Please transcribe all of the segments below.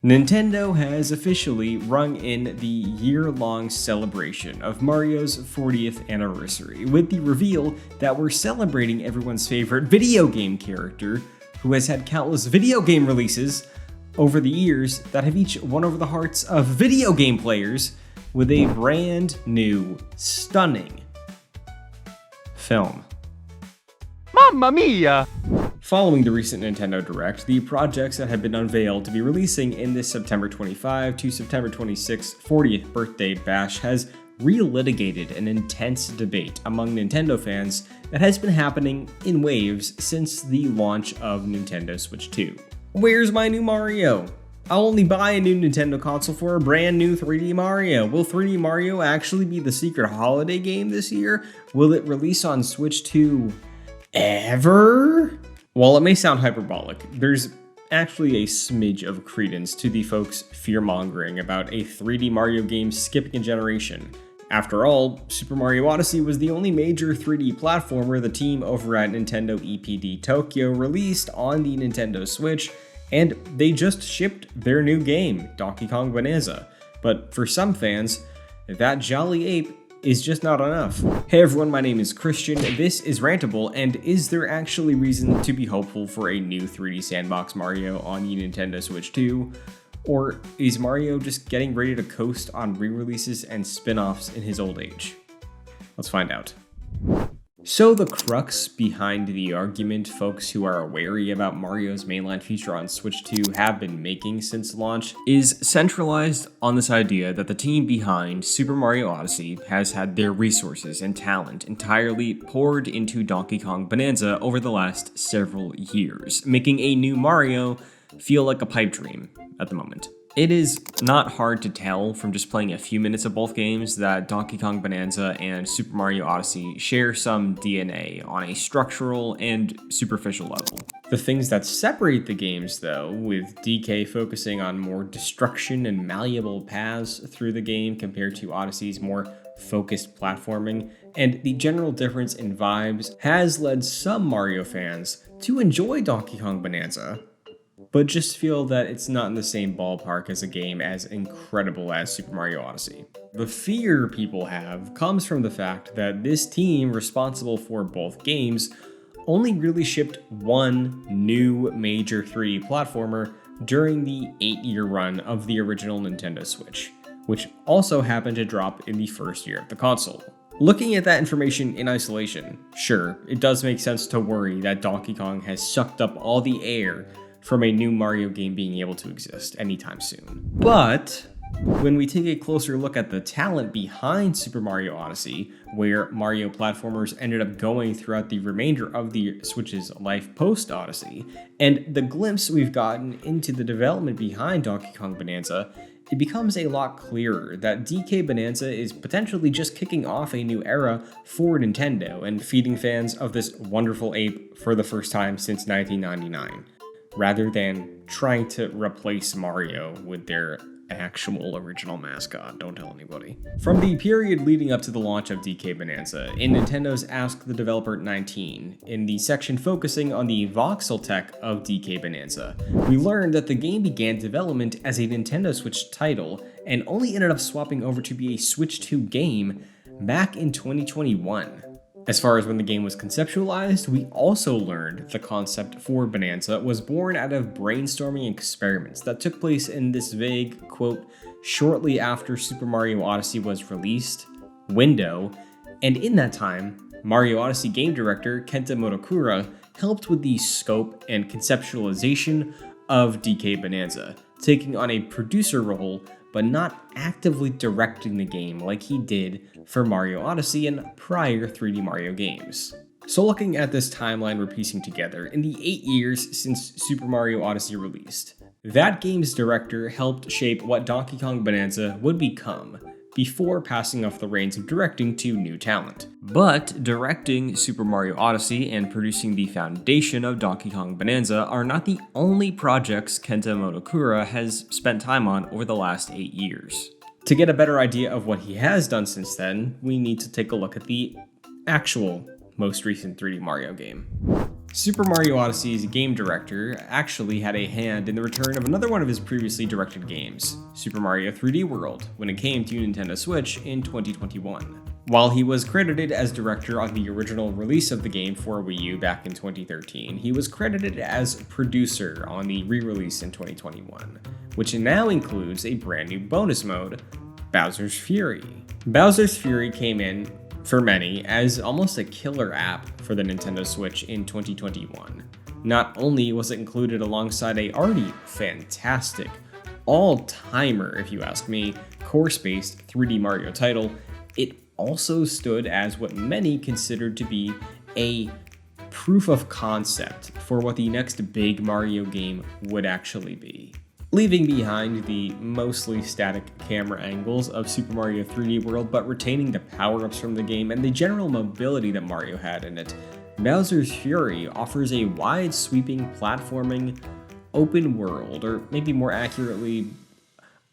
Nintendo has officially rung in the year-long celebration of Mario's 40th anniversary with the reveal that we're celebrating everyone's favorite video game character who has had countless video game releases over the years that have each won over the hearts of video game players with a brand new, stunning film. Mamma mia! Following the recent Nintendo Direct, the projects that have been unveiled to be releasing in this September 25 to September 26 40th birthday bash has relitigated an intense debate among Nintendo fans that has been happening in waves since the launch of Nintendo Switch 2. Where's my new Mario? I'll only buy a new Nintendo console for a brand new 3D Mario. Will 3D Mario actually be the secret holiday game this year? Will it release on Switch 2 ever? While it may sound hyperbolic, there's actually a smidge of credence to the folks fear-mongering about a 3D Mario game skipping a generation. After all, Super Mario Odyssey was the only major 3D platformer the team over at Nintendo EPD Tokyo released on the Nintendo Switch, and they just shipped their new game, Donkey Kong Bananza. But for some fans, that jolly ape is just not enough. Hey everyone, my name is Christian, this is Rantable, and is there actually reason to be hopeful for a new 3D sandbox Mario on the Nintendo Switch 2? Or is Mario just getting ready to coast on re-releases and spin-offs in his old age? Let's find out. So the crux behind the argument folks who are wary about Mario's mainline feature on Switch 2 have been making since launch is centralized on this idea that the team behind Super Mario Odyssey has had their resources and talent entirely poured into Donkey Kong Bananza over the last several years, making a new Mario feel like a pipe dream at the moment. It is not hard to tell from just playing a few minutes of both games that Donkey Kong Bananza and Super Mario Odyssey share some DNA on a structural and superficial level. The things that separate the games, though, with DK focusing on more destruction and malleable paths through the game compared to Odyssey's more focused platforming, and the general difference in vibes has led some Mario fans to enjoy Donkey Kong Bananza, but just feel that it's not in the same ballpark as a game as incredible as Super Mario Odyssey. The fear people have comes from the fact that this team responsible for both games only really shipped one new major 3D platformer during the 8-year run of the original Nintendo Switch, which also happened to drop in the first year of the console. Looking at that information in isolation, sure, it does make sense to worry that Donkey Kong has sucked up all the air from a new Mario game being able to exist anytime soon. But when we take a closer look at the talent behind Super Mario Odyssey, where Mario platformers ended up going throughout the remainder of the Switch's life post-Odyssey, and the glimpse we've gotten into the development behind Donkey Kong Bananza, it becomes a lot clearer that DK Bananza is potentially just kicking off a new era for Nintendo and feeding fans of this wonderful ape for the first time since 1999. Rather than trying to replace Mario with their actual original mascot. Don't tell anybody. From the period leading up to the launch of DK Bananza, in Nintendo's Ask the Developer 19, in the section focusing on the voxel tech of DK Bananza, we learned that the game began development as a Nintendo Switch title and only ended up swapping over to be a Switch 2 game back in 2021. As far as when the game was conceptualized, we also learned the concept for Bananza was born out of brainstorming experiments that took place in this vague, quote, shortly after Super Mario Odyssey was released window, and in that time, Mario Odyssey game director Kenta Motokura helped with the scope and conceptualization of DK Bananza, taking on a producer role but not actively directing the game like he did for Mario Odyssey and prior 3D Mario games. So looking at this timeline we're piecing together, in the 8 years since Super Mario Odyssey released, that game's director helped shape what Donkey Kong Bananza would become, before passing off the reins of directing to new talent. But directing Super Mario Odyssey and producing the foundation of Donkey Kong Bananza are not the only projects Kenta Motokura has spent time on over the last 8 years. To get a better idea of what he has done since then, we need to take a look at the actual most recent 3D Mario game. Super Mario Odyssey's game director actually had a hand in the return of another one of his previously directed games, Super Mario 3D World, when it came to Nintendo Switch in 2021. While he was credited as director on the original release of the game for Wii U back in 2013, he was credited as producer on the re-release in 2021, which now includes a brand new bonus mode, Bowser's Fury. Bowser's Fury came in, for many, as almost a killer app for the Nintendo Switch in 2021. Not only was it included alongside a already fantastic, all-timer, if you ask me, course-based 3D Mario title, it also stood as what many considered to be a proof of concept for what the next big Mario game would actually be. Leaving behind the mostly static camera angles of Super Mario 3D World, but retaining the power-ups from the game and the general mobility that Mario had in it, Bowser's Fury offers a wide-sweeping platforming open world, or maybe more accurately,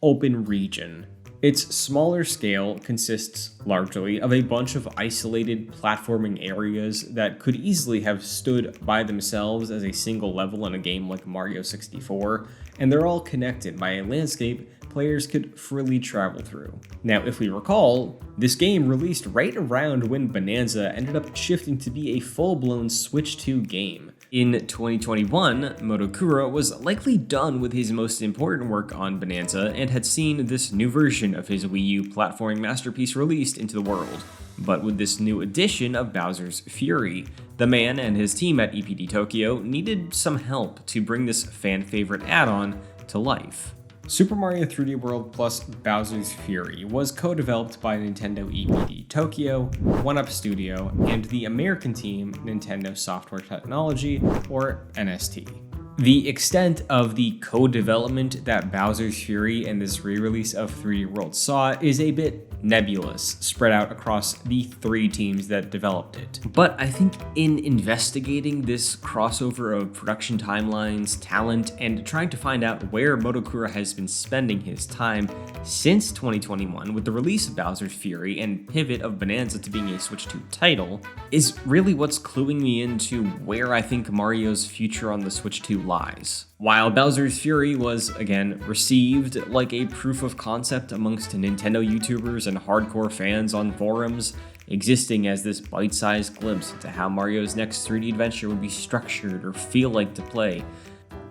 open region. Its smaller scale consists largely of a bunch of isolated platforming areas that could easily have stood by themselves as a single level in a game like Mario 64, and they're all connected by a landscape players could freely travel through. Now, if we recall, this game released right around when Bananza ended up shifting to be a full-blown Switch 2 game. In 2021, Motokura was likely done with his most important work on Bananza and had seen this new version of his Wii U platforming masterpiece released into the world. But with this new edition of Bowser's Fury, the man and his team at EPD Tokyo needed some help to bring this fan-favorite add-on to life. Super Mario 3D World plus Bowser's Fury was co-developed by Nintendo EPD Tokyo, 1UP Studio, and the American team Nintendo Software Technology, or NST. The extent of the co-development that Bowser's Fury and this re-release of 3D World saw is a bit nebulous, spread out across the three teams that developed it. But I think in investigating this crossover of production timelines, talent, and trying to find out where Motokura has been spending his time since 2021 with the release of Bowser's Fury and pivot of Bananza to being a Switch 2 title, is really what's cluing me into where I think Mario's future on the Switch 2 lies. While Bowser's Fury was, again, received like a proof of concept amongst Nintendo YouTubers and hardcore fans on forums, existing as this bite-sized glimpse into how Mario's next 3D adventure would be structured or feel like to play,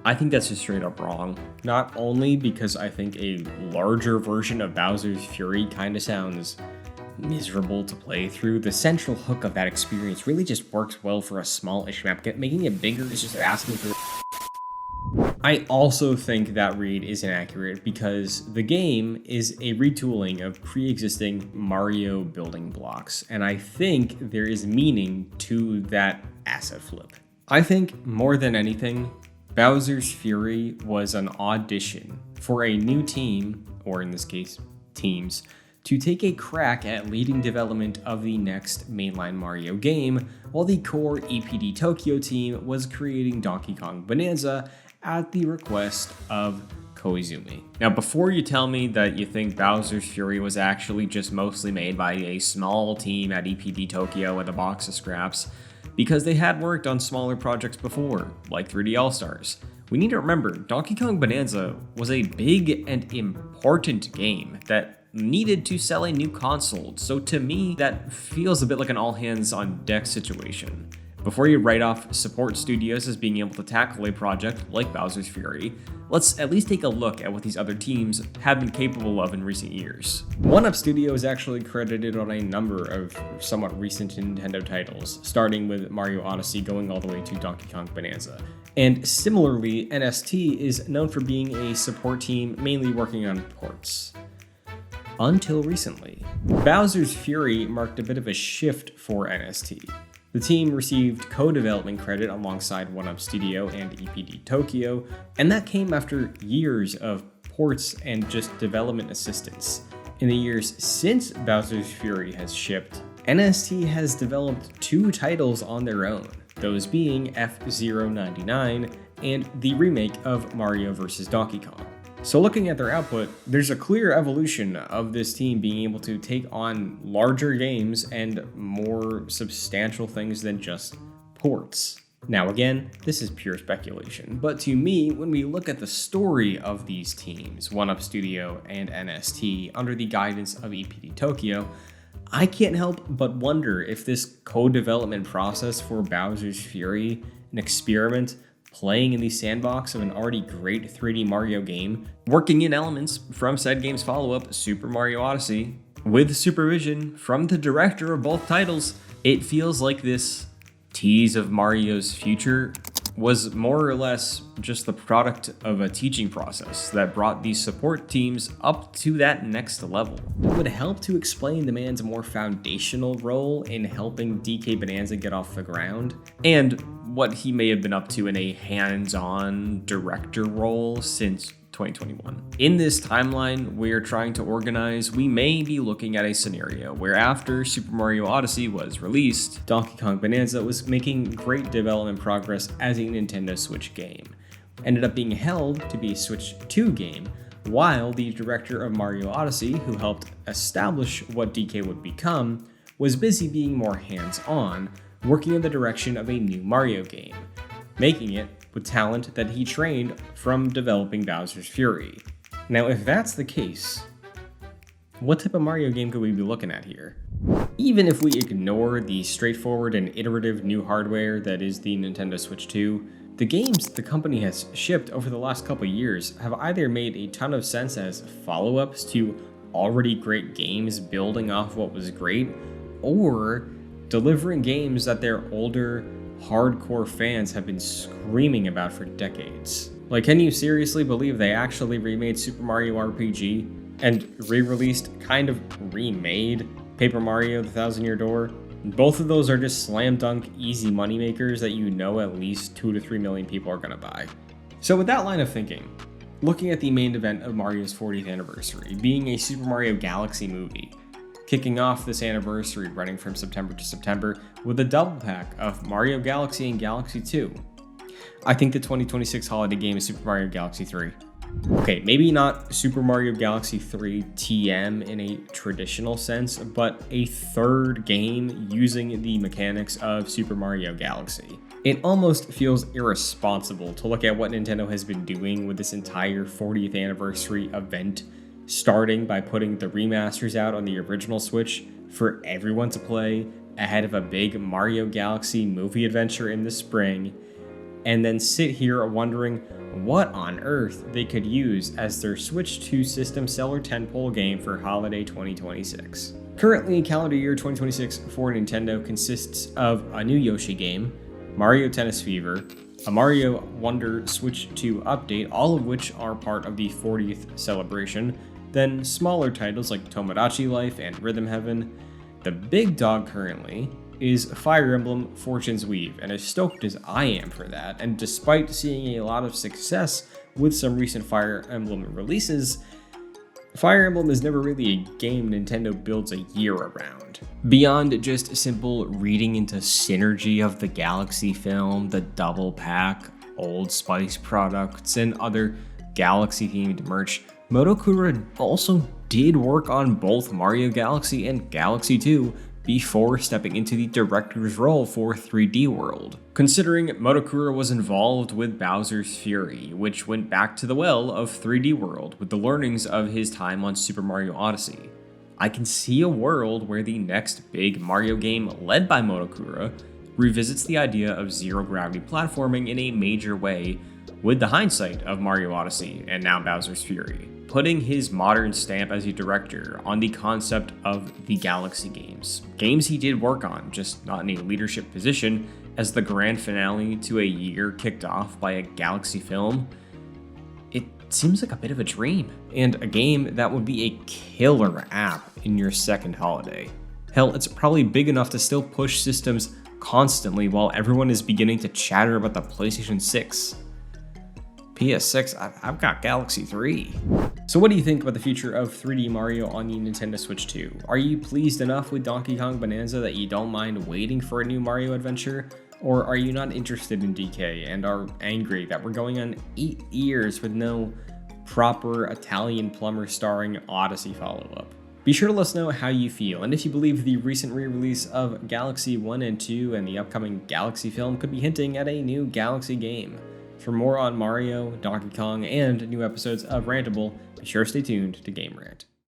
I think that's just straight up wrong. Not only because I think a larger version of Bowser's Fury kinda sounds miserable to play through, the central hook of that experience really just works well for a small-ish map. Making it bigger is just asking for... I also think that read is inaccurate because the game is a retooling of pre-existing Mario building blocks, and I think there is meaning to that asset flip. I think, more than anything, Bowser's Fury was an audition for a new team, or in this case, teams, to take a crack at leading development of the next mainline Mario game, while the core EPD Tokyo team was creating Donkey Kong Bananza at the request of Koizumi. Now, before you tell me that you think Bowser's Fury was actually just mostly made by a small team at EPD Tokyo with a box of scraps, because they had worked on smaller projects before, like 3D All-Stars, we need to remember Donkey Kong Bananza was a big and important game that needed to sell a new console, so to me, that feels a bit like an all-hands-on-deck situation. Before you write off support studios as being able to tackle a project like Bowser's Fury, let's at least take a look at what these other teams have been capable of in recent years. 1UP Studio is actually credited on a number of somewhat recent Nintendo titles, starting with Mario Odyssey going all the way to Donkey Kong Bananza. And similarly, NST is known for being a support team mainly working on ports. Until recently. Bowser's Fury marked a bit of a shift for NST. The team received co-development credit alongside 1UP Studio and EPD Tokyo, and that came after years of ports and just development assistance. In the years since Bowser's Fury has shipped, NST has developed 2 titles on their own, those being F-Zero 99 and the remake of Mario vs. Donkey Kong. So looking at their output, there's a clear evolution of this team being able to take on larger games and more substantial things than just ports. Now again, this is pure speculation, but to me, when we look at the story of these teams, 1UP Studio and NST, under the guidance of EPD Tokyo, I can't help but wonder if this co-development process for Bowser's Fury, an experiment playing in the sandbox of an already great 3D Mario game, working in elements from said game's follow-up, Super Mario Odyssey, with supervision from the director of both titles, it feels like this tease of Mario's future was more or less just the product of a teaching process that brought these support teams up to that next level. It would help to explain the man's more foundational role in helping DK Bananza get off the ground, and what he may have been up to in a hands-on director role since 2021. In this timeline we're trying to organize, we may be looking at a scenario where after Super Mario Odyssey was released, Donkey Kong Bananza was making great development progress as a Nintendo Switch game. Ended up being held to be a Switch 2 game, while the director of Mario Odyssey, who helped establish what DK would become, was busy being more hands-on, working in the direction of a new Mario game, making it with talent that he trained from developing Bowser's Fury. Now, if that's the case, what type of Mario game could we be looking at here? Even if we ignore the straightforward and iterative new hardware that is the Nintendo Switch 2, the games the company has shipped over the last couple years have either made a ton of sense as follow-ups to already great games building off what was great, or delivering games that their older, hardcore fans have been screaming about for decades. Like, can you seriously believe they actually remade Super Mario RPG and re-released, kind of remade, Paper Mario The Thousand Year Door? Both of those are just slam dunk easy moneymakers that you know at least 2 to 3 million people are gonna buy. So with that line of thinking, looking at the main event of Mario's 40th anniversary being a Super Mario Galaxy movie, kicking off this anniversary running from September to September with a double pack of Mario Galaxy and Galaxy 2. I think the 2026 holiday game is Super Mario Galaxy 3. Okay, maybe not Super Mario Galaxy 3 TM in a traditional sense, but a third game using the mechanics of Super Mario Galaxy. It almost feels irresponsible to look at what Nintendo has been doing with this entire 40th anniversary event, starting by putting the remasters out on the original Switch for everyone to play ahead of a big Mario Galaxy movie adventure in the spring, and then sit here wondering what on earth they could use as their Switch 2 system seller tentpole game for holiday 2026. Currently, calendar year 2026 for Nintendo consists of a new Yoshi game, Mario Tennis Fever, a Mario Wonder Switch 2 update, all of which are part of the 40th celebration, then smaller titles like Tomodachi Life and Rhythm Heaven. The big dog currently is Fire Emblem Fortune's Weave, and as stoked as I am for that, and despite seeing a lot of success with some recent Fire Emblem releases, Fire Emblem is never really a game Nintendo builds a year around. Beyond just simple reading into synergy of the Galaxy film, the double pack, Old Spice products, and other Galaxy-themed merch, Motokura also did work on both Mario Galaxy and Galaxy 2 before stepping into the director's role for 3D World. Considering Motokura was involved with Bowser's Fury, which went back to the well of 3D World with the learnings of his time on Super Mario Odyssey, I can see a world where the next big Mario game led by Motokura revisits the idea of zero-gravity platforming in a major way with the hindsight of Mario Odyssey and now Bowser's Fury, putting his modern stamp as a director on the concept of the Galaxy games. Games he did work on, just not in a leadership position, as the grand finale to a year kicked off by a Galaxy film. It seems like a bit of a dream, and a game that would be a killer app in your second holiday. Hell, it's probably big enough to still push systems constantly while everyone is beginning to chatter about the PlayStation 6. PS6, I've got Galaxy 3. So what do you think about the future of 3D Mario on the Nintendo Switch 2? Are you pleased enough with Donkey Kong Bananza that you don't mind waiting for a new Mario adventure? Or are you not interested in DK and are angry that we're going on 8 years with no proper Italian plumber starring Odyssey follow-up? Be sure to let us know how you feel, and if you believe the recent re-release of Galaxy 1 and 2 and the upcoming Galaxy film could be hinting at a new Galaxy game. For more on Mario, Donkey Kong, and new episodes of Rantable, be sure to stay tuned to Game Rant.